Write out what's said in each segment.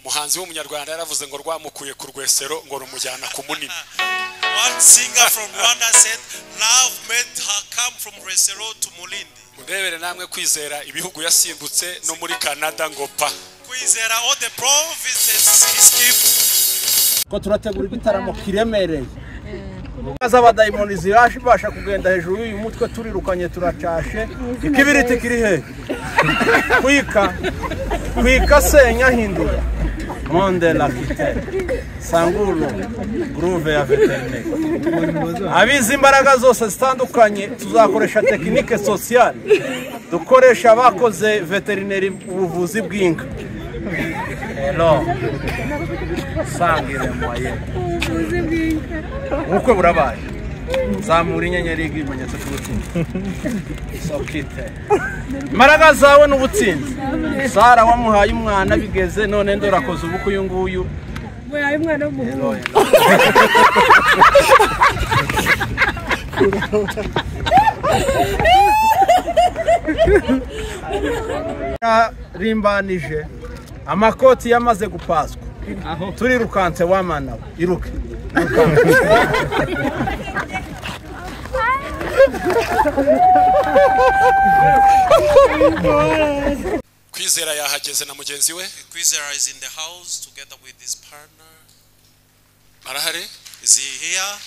Muhanzi w'umunyarwanda yaravuze ngo rwamukuye ku rwesero ngo rumujyana ku munini. One singer from Rwanda said, love made her come from Resero to Mulindi. Murebere namwe kwizera ibihugu yasimbutse no muri Canada ngo pa. Kwizera all the provinces he skipped. Ko turategura igitaramo kiremereye. Azabadayimoni zirashibasha kugenda hejuru y'uyu mutwe turirukanye turacashe. Ikibiriti kiri he? Kwika senya hinduye. Monde la kite. Sanguru groove ya veterinary. Abizi imbaraga zose zitandukanye tuzakoresha technique sociale. Dukoresha abakoze veterinary ubuvuzi bw'inka. Hello. Sangire moye. Uko burabaye. Zamura inyenyeri y'ibimenyetso cy'ubutsinzi. Sokite. Imbaraga zawe n'ubutsinzi. Sara wamuhaye umwana bigeze none ndorakoze ubuku uyu nguyu. Muhaye umwana w'umuhungu. Rimbanije amakoti yamaze gupaswa. Turirukanse wamana iruke. Kwizera yahageze na mugenzi we. Kwizera is in the house together with his partner. Arahari? Is he here?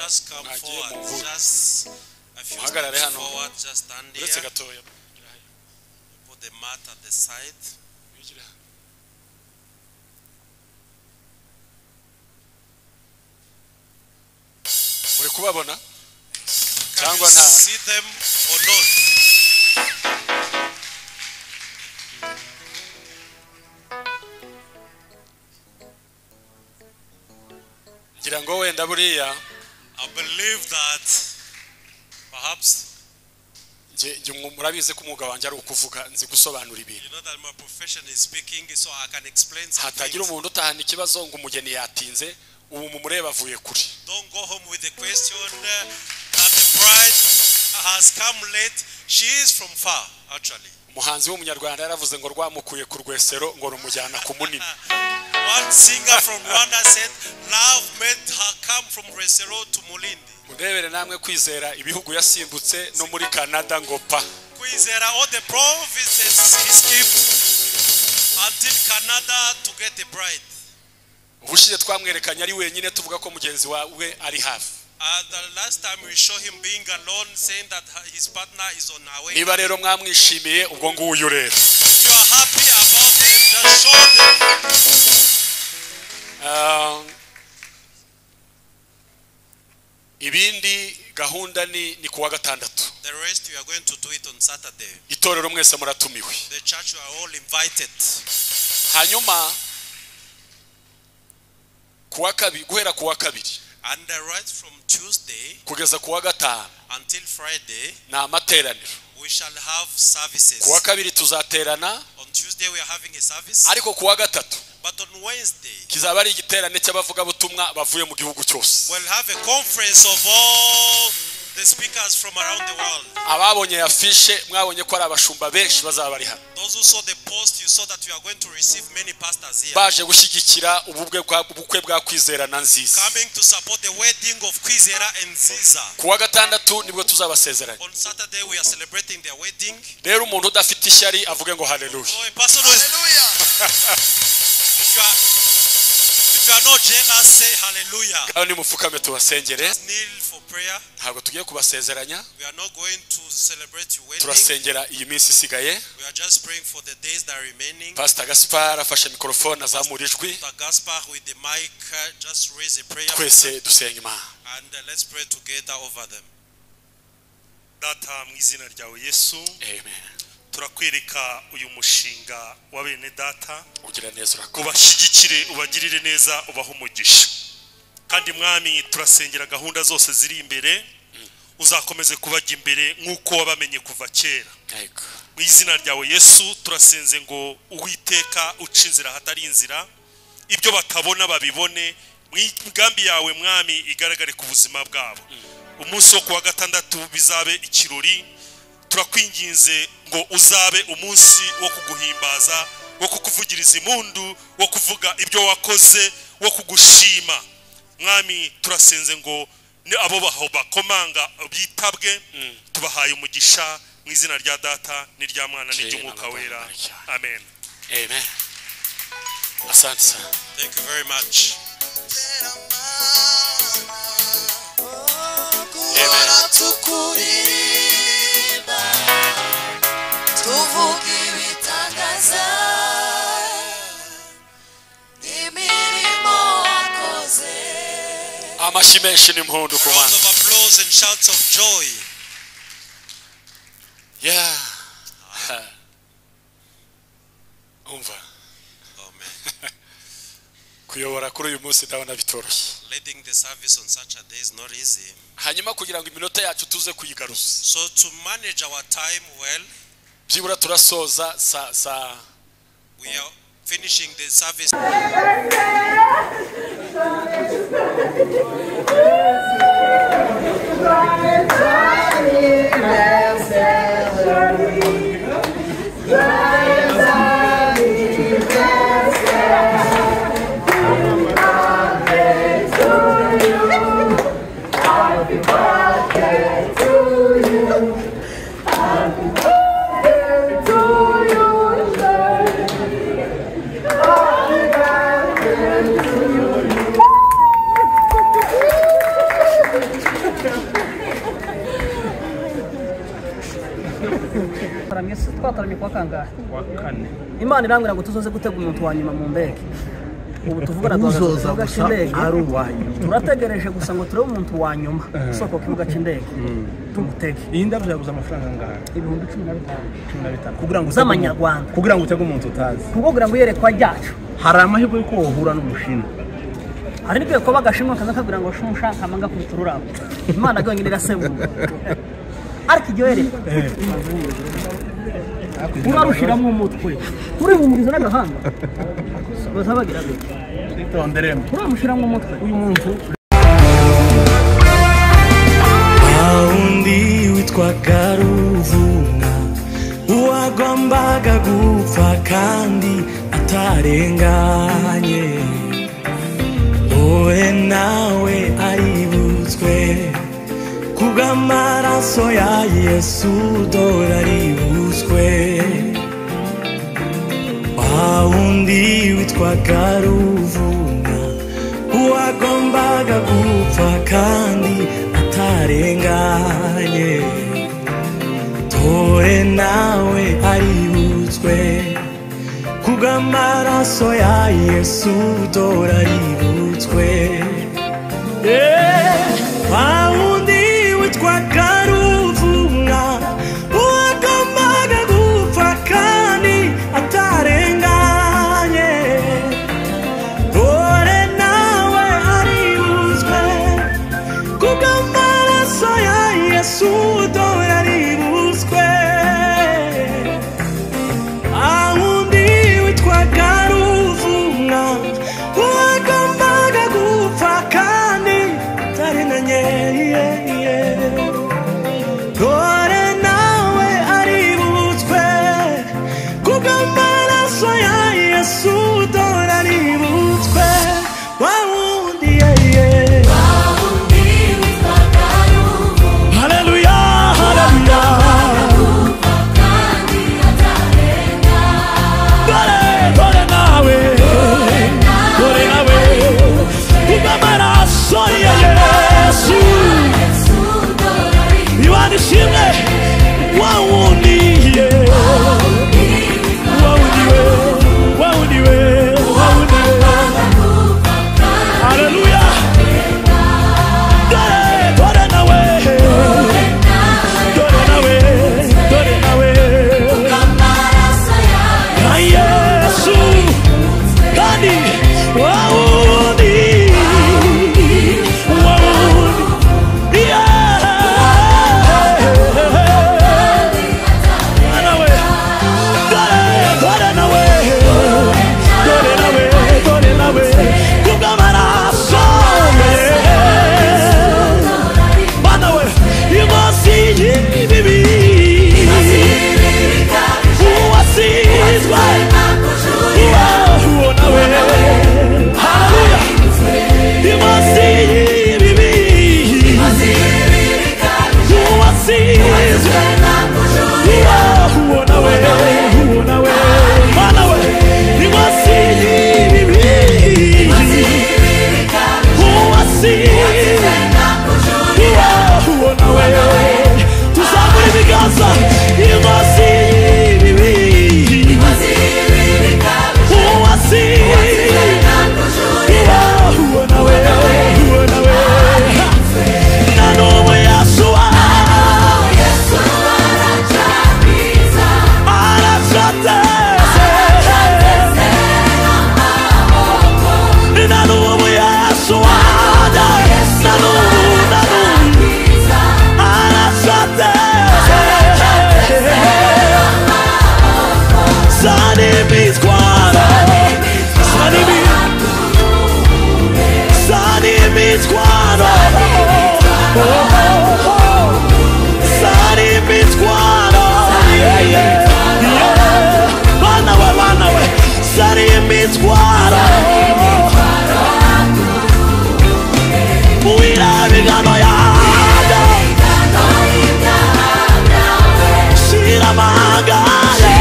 Just come forward. Just a few steps forward. Just stand here. Put the mat at the side. Uri kubabona? Can you see them or not? Ngira ngo wenda buriya I believe that perhaps murabize ko umwuga wanjye ari ukuvuga nzi gusobanura ibintu. You know that my profession is speaking, so I can explain something. Hatagira umuntu utahana ikibazo ngo umugeni yatinze ubu mumureba avuye kuri. Don't go home with the question that the bride has come late. She is from far actually. Muhanzi w'umunyarwanda yaravuze ngo rwamukuye ku rwesero ngo rumujyana ku munini. One singer from Rwanda said, love made her come from Resero to Mulindi. Murebere namwe kwizera ibihugu yasimbutse no muri Canada ngo pa. Kwizera all the provinces he skipped until Canada to get the bride. Ubushize twamwerekanye ari wenyine tuvuga ko mugenzi wawe ari hafi. The last time we show him being alone, saying that his partner is on our way. Niba rero mwamwishimiye ubwo nguyu rero. If you are happy about them, just show them. Ibindi gahunda ni kuwa gatandatu. The rest we are going to do it on Saturday. Itorero mwese muratumiwe. The church we are all invited. Hanyuma guhera kuwa kabiri. And right from Tuesday kugeza kuwa gatanu until Friday na amateraniro. We shall have services. Kuwa kabiri tuzaterana. On Tuesday we are having a service. Ariko kuwa gatatu but on Wednesday kizaba ari igiterane cy'abavuga butumwa bavuye mu gihugu cyose. We'll have a conference of all the speakers from around the world. Ababonye afishe mwabonye ko ari abashumba benshi bazaba bari hano. Those who saw the post, you saw that we are going to receive many pastors here. Baje gushyigikira ubukwe bwa Kwizera na Nziza. Coming to support the wedding of Kwizera and Nziza. Kuwa gatandatu nibwo tuzabasezeranya. On Saturday we are celebrating their wedding. Rero umuntu udafite ishyari avuge ngo hallelujah. So a person who is hallelujah. If you are not jealous, say hallelujah. Kandi mufukame tubasengere. Kneel for prayer. Ntabwo tugiye kubasezeranya. We are not going to celebrate your wedding. Turasengera iyi minsi isigaye. We are just praying for the days that are remaining. Pastor Gaspar afashe mikrofone azamura ijwi. Pastor Gaspar with the mic, just raise a prayer. Twese dusenga Imana. And let's pray together over them. Data mu izina ryawe Yesu. Amen. Turakwereka uyu mushinga wa bene data. Ugira neza urakora. Ubashyigikire, ubagirire neza, ubaho umugisha. Kandi mwami turasengera gahunda zose ziri imbere. Uzakomeze kubajya imbere nkuko wabamenye kuva kera. Yego. Mu izina ryawe Yesu turasenze ngo Uwiteka ucinzira hatari inzira. Ibyo batabona babibone. Migambi yawe mwami igaragare ku buzima bwabo. Umunsi wo kuwa gatandatu bizabe ikirori. Turakwinginze ngo uzabe umunsi wo kuguhimbaza, wo kukuvugiriza impundu, wo kuvuga ibyo wakoze, wo kugushima. Mwami turasenze ngo abo bakomanga bitabwe tubahaye umugisha mu izina rya Data n'irya Mwana n'Umwuka Wera. Amen. Amen. Asante sana. Thank you very much. Amashi menshi n'impundu ku Rounds of applause and shouts of joy. Yeah. Umva. Amen. Kuyobora kuri uyu munsi ndabona bitoroshye. Leading the service on such a day is not easy. Hanyuma kugira ngo iminota yacu tuze kuyigaruza. So to manage our time well, byibura turasoza we are finishing the service. Twataramye kwa kangahe? Wa kane. Imana irambwira ngo tuzoze gutega umuntu wa nyuma mu ndege. Ubu tuvugana duhaza ku cy'indege. Ari uwanyu. Turategereje gusa ngo turebe umuntu wa nyuma soko kibuga cy'indege. Tumutege. Iyi ndabyo yaguze amafaranga ngaha. Ibihumbi 15. 15 kugira ngo z'amanyarwanda. Kugira ngo utege umuntu utazi. Kugira ngo yerekwa ryacu. Hari amahirwe yuko wohura n'umushino. Hari nibyo ko bagashimwa kaza kabwira ngo shumsha kamanga kutururabo. Imana gonyine irasebuka. Ariko igihe urarushiramo umutwe urihumuriza n'agahanga bazabagira gute itonderemo uramushiramo umutwe uyu muntu Aundi witwa Karuvunga uwagombaga gupfa kandi atarenganye Oe nawe aributswe kubw'amaraso ya Yesu dore aributswe Aundi witwa Karuvunga uwagombaga gupfa kandi atarenganye dore nawe aributswe kubw'amaraso ya Yesu dore aributswe Aundi witwa Karuvunga uwagombaga gupfa kandi atarenganye dore nawe aributswe kubw'amaraso ya Yesu dore aributswe Aundi witwa Karuvunga uwagombaga gupfa kandi atarenganye imitwaro zari imitwaro bana we zari imitwaro wirabigano yawe shira amagare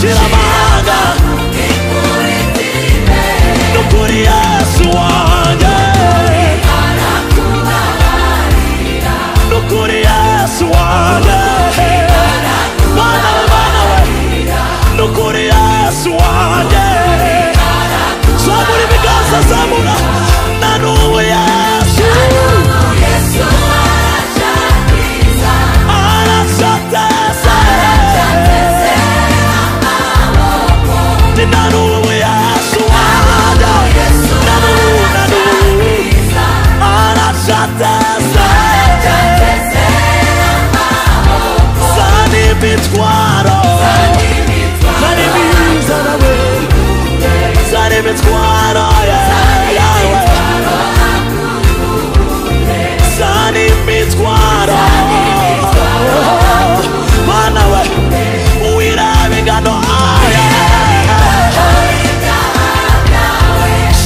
Shiramaga Nukuri Yesu wanjye Nukuri Yesu wanjye Bana we Nukuri Yesu wanjye Zamura ibiganza zamura Nanuwe Yesu arashateza Nanuwe Yesu wanjye Nanuwe arashateza Zani imitwaro Zani imizana we Zani imitwaro yawe Zani imitwaro Bana we wirabigano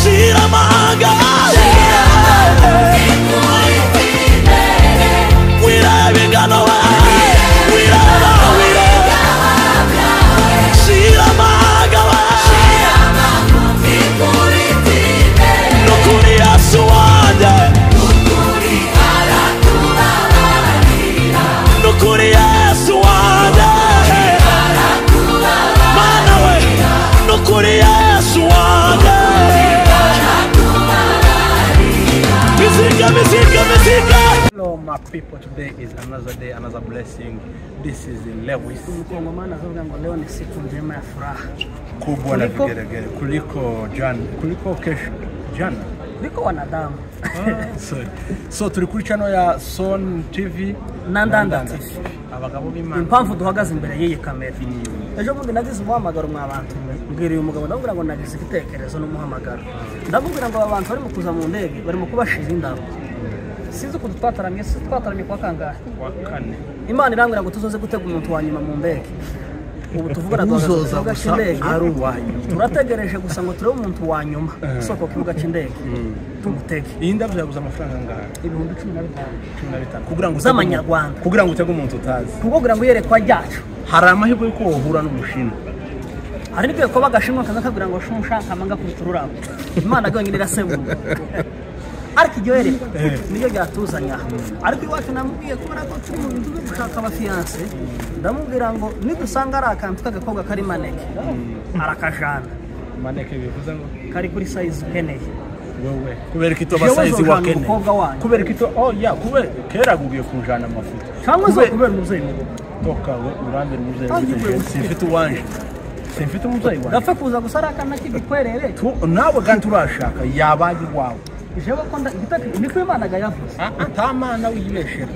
Shiramaga wirabigano Shiramaga Nukuri Yesu wanjye Nukuri Yesu wanjye Mana we Nukuri Yesu wanjye Hello my people, today is another day, another blessing. This is in Lewis. Mkongomani azavuga ngo leo ni siku njema ya furaha Kubwa na vigeregere kuliko kesho jana. kuliko wanadamu. So turi kuri channel ya Son TV na Ndanda TV. Abagabo b'Imana. Impamvu duhagaze imbere y'iyi kamera. Ejo bundi nagize umuhamagaro mw'abantu. Mbwira uyu mugabo ndabwira ngo nagize igitekerezo n'umuhamagaro. Ndabwira ngo abantu bari mu kuza mu ndege bari mu kubashira indabo. Sinzi ko twataramye kwa kangahe. Kwa kane. Imana irambwira ngo tuzoze gutega umuntu wa nyuma mu ndege. Ubu tuvugana duhagaze ku cy'indege. Turategereje gusa ngo turebe umuntu wa nyuma soko kibuga cy'indege. Tumutege. Iyi ndabyo yabuze amafaranga ngaha. Ibihumbi 15. Kugira ngo z'amanyarwanda. Kugira ngo utege umuntu utazi. Kugira ngo yerekwa ryacu. Hari amahirwe yuko wohura n'umushinwa. Hari nibyo ko bagashimwa kaza kabwira ngo shumsha kamanga kutururabo. Imana gonyine irasebuka. Ariko iryo yerekwa niyo ryatuzanya. Ariko iwacu namubwiye ko barako turi mu bintu byo gushaka abafiance. Ndamubwira ngo nidusanga ari akantu k'agakobwa kari maneke. Arakajana. Maneke bivuze ngo kari kuri size ukeneye. Wewe kubera kito ba size wakene. Kubera kito kubera kera gugiye kujana amafuta. Cyangwa zo kubera umuzeyi. Toka we urambere umuzeyi. Sifite uwanje. Sifite umuzeyi wanje. Gapfa kuza gusarakana k'igikwerere. Nawe gantu urashaka yabaje wawe. Jewe konda igitaka niko Imana gayavuze. Atamana wibeshera.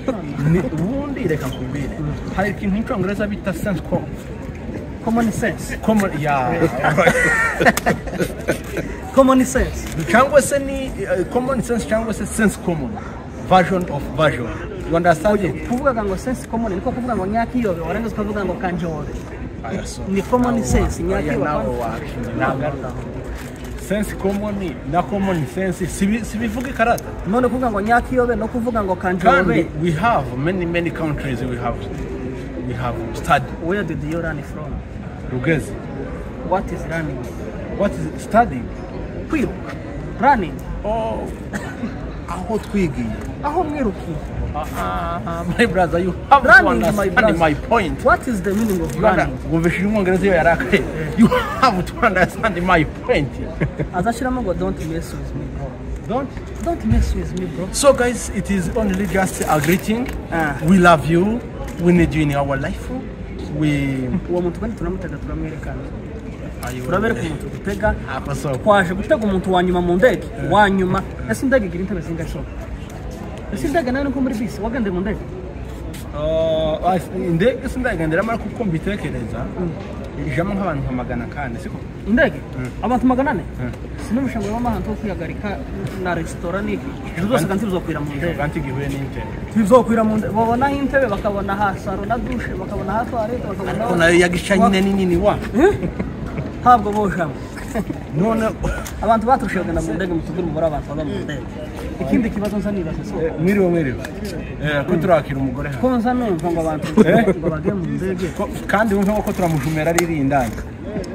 Ni ubundi reka kubwire. Hari ikintu cy'Icyongereza bita sense common sense. Common sense. Cyangwa se ni common sense cyangwa se sense common. Version of version. You understand it? Kuvuga ngo sense common niko kuvuga ngo nyakiyobe warenga kuvuga ngo kanjobe. Ni common sense nyakiyobe. Sense common na common sense sibivuga ikarata. None kuvuga ngo nyakiyobe no kuvuga ngo kanjobe. We have many countries we have studied. Where did you run from? Rugezi. What is running? What is studying? Kwiruka. Running. Oh. Aho twigiye. Aho mwiruki. My brother, you have running to understand my point. What is the meaning of running? You have to understand my point. Azashiramo ngo don't mess with me, bro. Don't mess with me, bro. So guys, it is only just a greeting. We love you. We need you in our life. Uwo muntu kandi tunamutega turamwerekana. Turabereka umuntu gutega. Kwaje gutega umuntu wa nyuma mu ndege. Wa nyuma. Ese indege igira intebe zingahe? Ese indege nayo nuko muri bisi wagende mu ndege. indege sindagendera mara kuko mbitekereza ijamo nk'abantu nka 400 siko indege abantu 400 sinumvisha ngo bama hantu kwihagarika na restaurant niki ejo zose kandi tuzokwira mu ndege kandi gihuye n'intebe tuzokwira mu ndege babona intebe bakabona ha saro na douche bakabona ha toilette bakabona ko nayo yagishanye nini wa ntabwo bojamo none abantu baturushaga mu ndege mutugura muri abantu baba mu ndege ikindi kibazo nsa nibaza so mwiriwe ko turakira umugore hano ko nsa numva ngo abantu ngo bage mu ndege kandi wumva ko turamujumera riri indani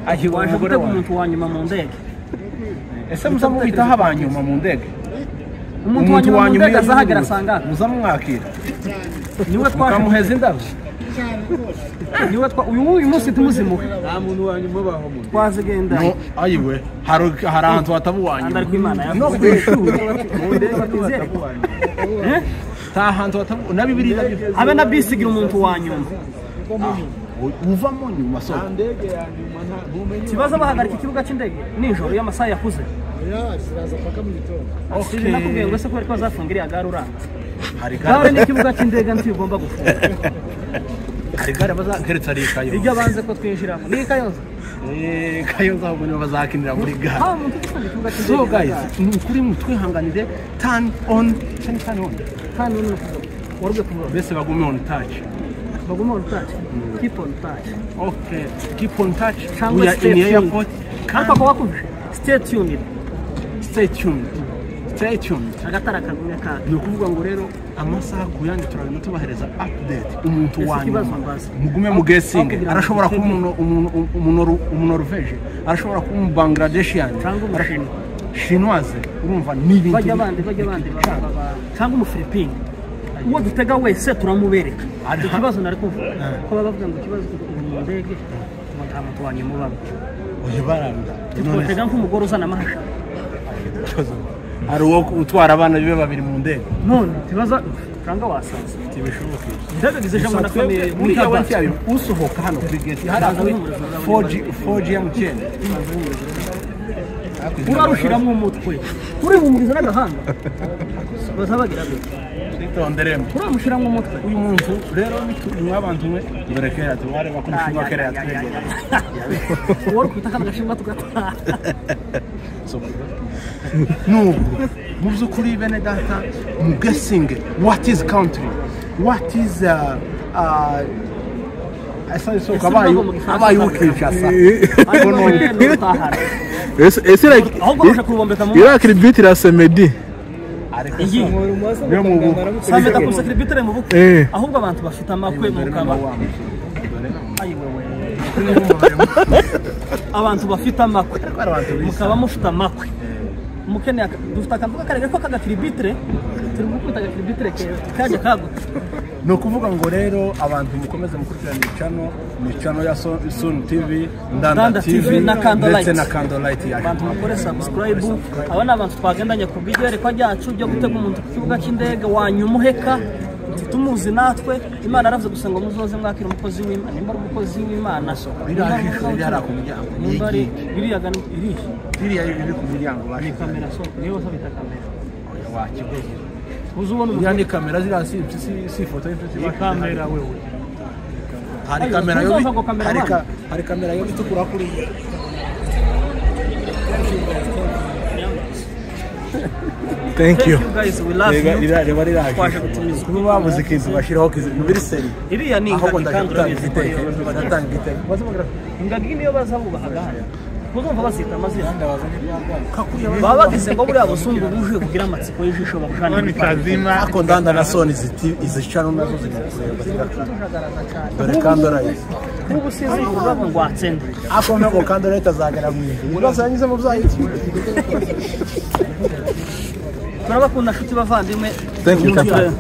ahiwe waje gutega umuntu wanyuma mu ndege ese muzamubitaho abanyuma mu ndege umuntu wanyuma mu ndege azahagera sanga muzamwakira niwe twamuheza indabo niwe uyu munsi tumuzimuhe nta muntu wanyuma baho mu twazigenda ayiwe hari ahantu hatabu wanyuma andari kwimana no kwishuri mu ndege batizere ta hantu hatabu na bibiri habe na bisigira umuntu wanyuma uvamo nyuma so ndege ya nyuma nta bumenyi kibazo bahagarika ikibuga cy'indege nijoro y'amasaha yakuze ziraza paka mu gitondo okay nakubwiye ngo se ko bazafungiriye garura hari gare n'ikibuga cy'indege nti ugomba gufunga hari gare bazakeretse ari kayo ibyo banze ko twinjiramo ni kayoza kayoza ahubwo nibo bazakinira muri gare ha muntu ufite ikibuga cy'indege so guys ni kuri mutwihanganire turn on warubye kuvuga bese bagume on touch bagume on touch keep on touch okay keep on touch Cyangwa we are stay in tuned. airport ariko ko wakuje stay tuned stay tuned agatara kagumye ka ni ukuvuga ngo rero amasaha ku yandi turagenda tubahereza update umuntu Ese wanyu ikibazo mbaza. mugume mu guessing kugira ngo arashobora kuba twitege. umuntu Norvege arashobora kuba umu Bangladeshian Cyangwa umushinwa. Chinoise urumva n'ibintu bajya abandi cyangwa umufilipine uwo dutega wese turamubereka ikibazo nari kuvuga ko baba bavuga ngo ikibazo mu ndege nta muntu wanyuma ubamo oya baranda twotega nk'umugore uzana amahasha hari uwo utwara abana bibe babiri mu ndege none ikibazo cyangwa wasanze tibishoboke indege gizeje ngo nakomeye muri abantu yayo usohoka hano kuri gate hari 4G MTN urarushiramo umutwe urihumuriza n'agahanga bazabagira gute itonderemo uramushiramo umutwe uyu muntu rero mwabantu mwe berekera tuware bakumushinga kare yatwege wari kwita agashimwa tugataha nubu mu by'ukuri bene data mu guessing what is country what is abaye ukishasa ese like ahubwo basha kubombeka mu Iraq beat la semedi yo mu sameta ku secretary mu bukwe ahubwo abantu bafite amakwe mu kaba abantu bafite amakwe mukaba mufite amakwe mukene dufite akambuga karege ko kagakiribitre turi gukunda agakiribitre kaje kagutse no kuvuga ngo rero abantu mukomeze mukurikirana ni channel ya Sun TV Ndanda TV na Candlelight ndetse na Candlelight yaje abantu mukore subscribe abana abantu twagendanye ku video reko ryacu byo gutega umuntu ku kibuga cy'indege wanyumuheka tumuzi natwe Imana aravuze gusa ngo muzoze mwakira umukozi w'Imana nimba umukozi w'Imana so biriya ku muryango biriya iri ku muryango ni kamera so niyo sabita kamera wakigoze uzubona yani kamera zira si foto y'inshuti ni kamera wewe hari kamera yo hari kamera yo bitukura kuri thank you guys we love you reba riraje twaje gutumizwa kuba babuze ikintu bashiraho biri seri iriya ni ahubwo ingagi ndatanga igitego ingagi niyo bazabubahaga kuzumva basita amazina baba bagize ngo buriya busungu buje kugira amatsiko y'ijisho bakushana nitazima ako Ndanda na Soni izi channel nazo zigakureba dore Candlelight ubu sizi kuvuga ngo atsende ako nako Candlelight azagera mu ijuru ibibazo yanyuze mu byayi turabakunda nshuti bavandimwe thank you